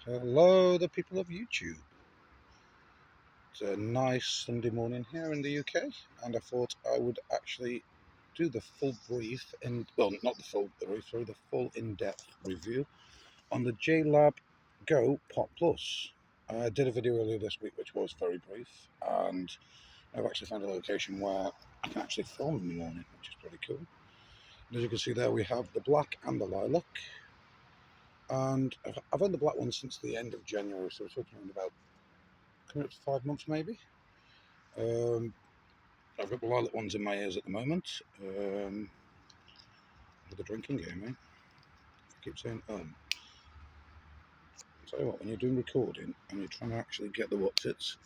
Hello, the people of YouTube. It's a nice Sunday morning here in the UK, and I thought I would actually do the full brief, well, not the full brief, sorry, the full in-depth review on the JLab Go Pop Plus. I did a video earlier this week which was very brief, and I've actually found a location where I can actually film in the morning, which is pretty cool. And as you can see there, we have the black and the lilac, and I've owned the black one since the end of January, so it's talking about coming up to 5 months maybe. I've got the lilac ones in my ears at the moment. With the drinking game, eh? I keep saying Tell you what, when you're doing recording and you're trying to actually get the what's its,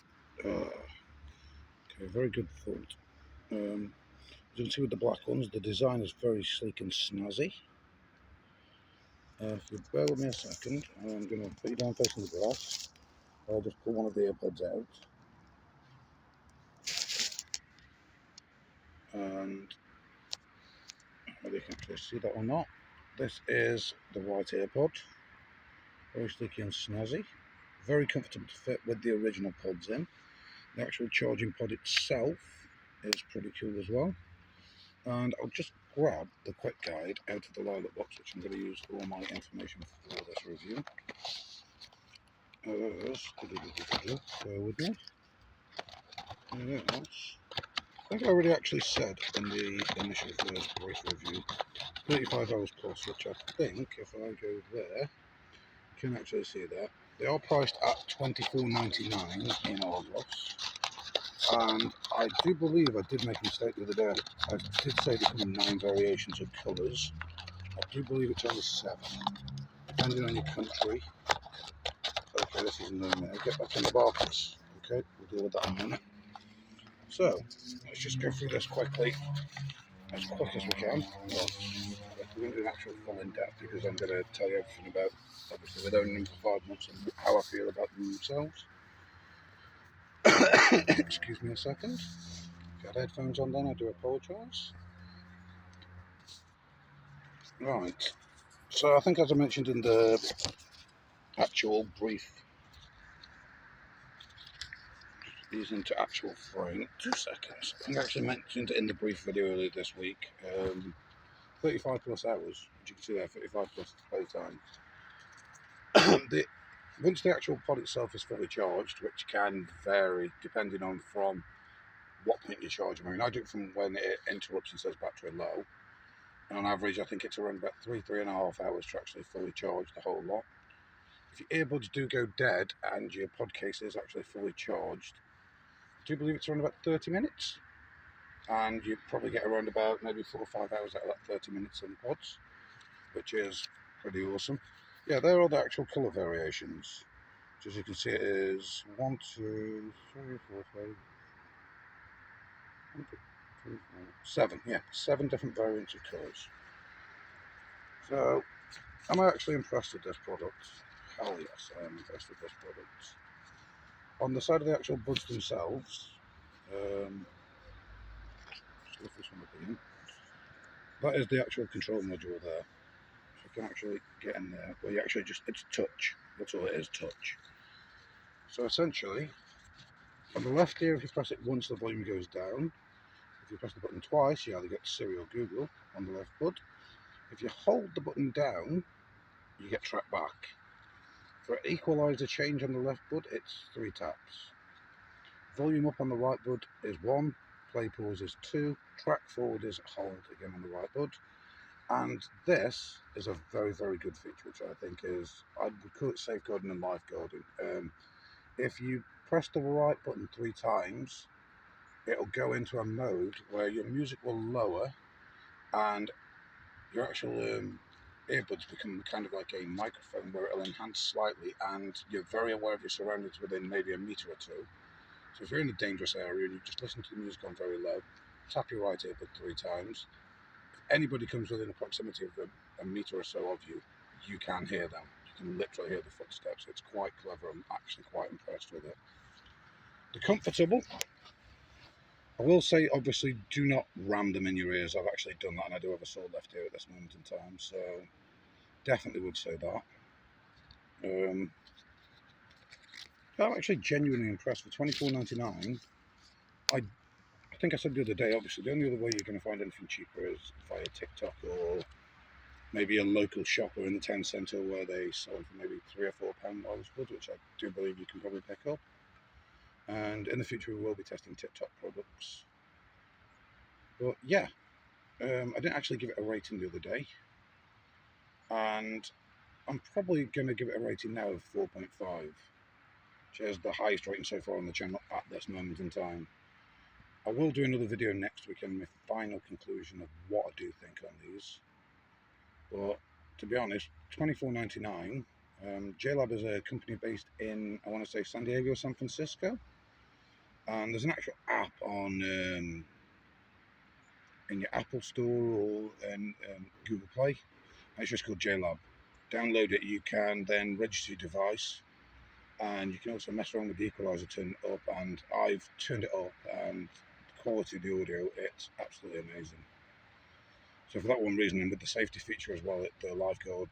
okay, very good thought. As you can see with the black ones, the design is very sleek and snazzy. If you bear with me a second, I'm going to put you down facing the glass. I'll just pull one of the earpods out. And whether you can actually see that or not, this is the white earpod. Very sleek and snazzy. Very comfortable to fit with the original pods in. The actual charging pod itself is pretty cool as well. And I'll just grab the quick guide out of the lilac box, which I'm going to use for all my information for this review. Bear with me. Yes. I think I already actually said in the initial first brief review 35 hours plus, which I think if I go there, you can actually see that. They are priced at $24.99 in Argos. And I do believe I did make a mistake the other day. I did say they come in 9 variations of colours. I do believe it's only 7, depending on your country. Okay, this is no minute. Get back in the box. Okay, we'll deal with that in a minute. So, let's just go through this quickly, as quick as we can. Well, we're going to do an actual full in-depth because I'm going to tell you everything about, obviously, with owning them for 5 months and how I feel about them themselves. Excuse me a second. Got headphones on then, I do apologise. Right, so I think as I mentioned in the actual brief, these into actual frame, 2 seconds. I think I actually mentioned it in the brief video earlier this week. 35 plus hours, as you can see there, 35 plus playtime. Once the actual pod itself is fully charged, which can vary depending on from what point you charge. I mean, I do it from when it interrupts and says battery low. And on average, I think it's around about 3.5 hours to actually fully charge the whole lot. If your earbuds do go dead and your pod case is actually fully charged, I do believe it's around about 30 minutes. And you probably get around about maybe 4 or 5 hours out of that 30 minutes on the pods, which is pretty awesome. Yeah, there are the actual colour variations. Which, as you can see, it is 1, 2, 3, 4, 5, 7. Yeah, 7 different variants of colours. So, am I actually impressed with this product? Hell yes, I am impressed with this product. On the side of the actual buds themselves, just lift this one up again. That is the actual control module there. So you can actually get in there, where you actually just, it's touch. That's all it is, touch. So essentially, on the left here, if you press it once, the volume goes down. If you press the button twice, you either get Siri or Google on the left bud. If you hold the button down, you get track back. For equalizer change on the left bud, it's 3 taps. Volume up on the right bud is 1, play pause is 2, track forward is hold again on the right bud. And this is a very, very good feature, which I think is, I would call it safeguarding and lifeguarding. If you press the right button 3 times, it'll go into a mode where your music will lower and your actual earbuds become kind of like a microphone where it'll enhance slightly, and you're very aware of your surroundings within maybe a metre or 2. So if you're in a dangerous area and you just listen to the music on very low, tap your right earbud 3 times. If anybody comes within a proximity of a metre or so of you, you can hear them. You can literally hear the footsteps. It's quite clever. I'm actually quite impressed with it. They're comfortable. I will say, obviously, do not ram them in your ears. I've actually done that, and I do have a sore left ear at this moment in time, so definitely would say that. I'm actually genuinely impressed. For $24.99, I think I said the other day, obviously, the only other way you're going to find anything cheaper is via TikTok or maybe a local shop or in the town centre where they sell for maybe £3 or £4 Irish goods, which I do believe you can probably pick up. And in the future, we will be testing TikTok products. But yeah, I didn't actually give it a rating the other day, and I'm probably going to give it a rating now of 4.5, which is the highest rating so far on the channel at this moment in time. I will do another video next week and my final conclusion of what I do think on these. But to be honest, $24.99. JLab is a company based in, I want to say, San Diego, San Francisco, and there's an actual app on in your Apple Store or in Google Play. And it's just called JLab. Download it. You can then register your device, and you can also mess around with the equalizer, turn it up, and I've turned it up, and the quality of the audio, it's absolutely amazing. So for that one reason, and with the safety feature as well, the lifeguard,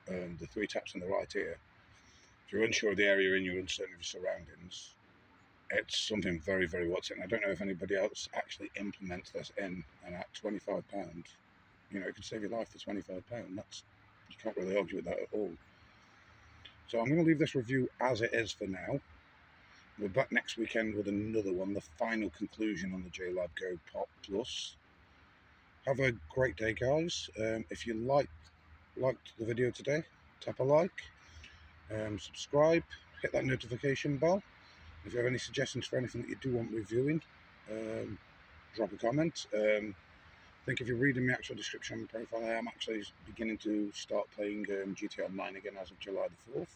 the 3 taps on the right ear, if you're unsure of the area and you're uncertain of your surroundings, it's something very, very worth it. And I don't know if anybody else actually implements this in, and at £25, you know, it could save your life for £25. That's, you can't really argue with that at all. So I'm going to leave this review as it is for now. We're back next weekend with another one, the final conclusion on the JLab Go Pop Plus. Have a great day, guys. If you liked the video today, tap a like, subscribe, hit that notification bell. If you have any suggestions for anything that you do want reviewing, drop a comment. I think if you're reading my actual description on the profile, I am actually beginning to start playing GTA Online again as of July the 4th.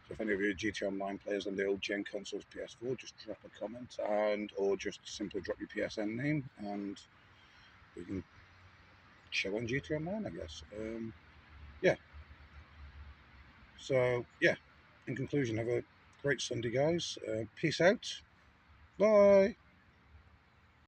So if any of you are GTA Online players on the old gen consoles PS4, just drop a comment, and or just simply drop your PSN name, and we can chill on GTA Online, I guess. Yeah. So yeah. In conclusion, have a great Sunday, guys. Peace out. Bye.